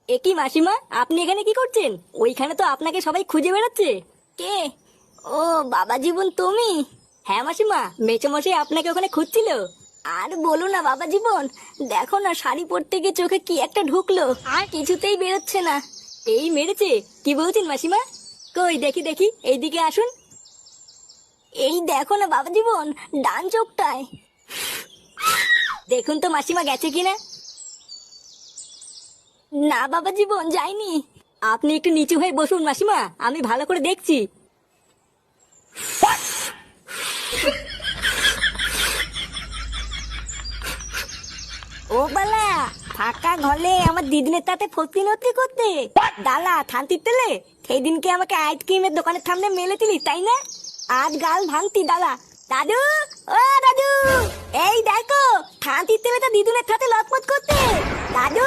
এ কি মাসিমা, আপনি এখানে কি করছেন? ওইখানে তো আপনাকে সবাই খুঁজে বেড়াচ্ছে। কে? ও বাবা জীবন, তুমি? হ্যাঁ মাসিমা, মেচোমশাই আপনাকে ওখানে খুঁজছিল। আর বলো না বাবা জীবন, দেখো না শাড়ি পরতে গিয়ে চোখে কি একটা ঢুকলো, আর কিছুতেই বেরোচ্ছে না। এই মেরেছে? কি বলছেন মাসিমা? কই দেখি দেখি, এইদিকে আসুন। এই দেখো না বাবা জীবন, ডান চোখটায়। দেখুন তো মাসিমা গেছে কিনা। না বাবা জীবন, যাইনি। আপনি একটু নিচু হয়ে বসুন মাসিমা, আমি ভালো করে দেখছি। ও বালা, ফাঁকা ঘরে আমার দিদিনের তাতে ফতি নতি করতে দালা থানতি তেলে। সেই দিনকে আমাকে আইসক্রিমের দোকানের সামনে মেলেছিলি তাই না? আজ গাল ভাঙতি দালা। দাদু, ও দাদু, এই দেখো থানতি তেলে তো দিদুনের সাথে লটপট করতে। দাদু।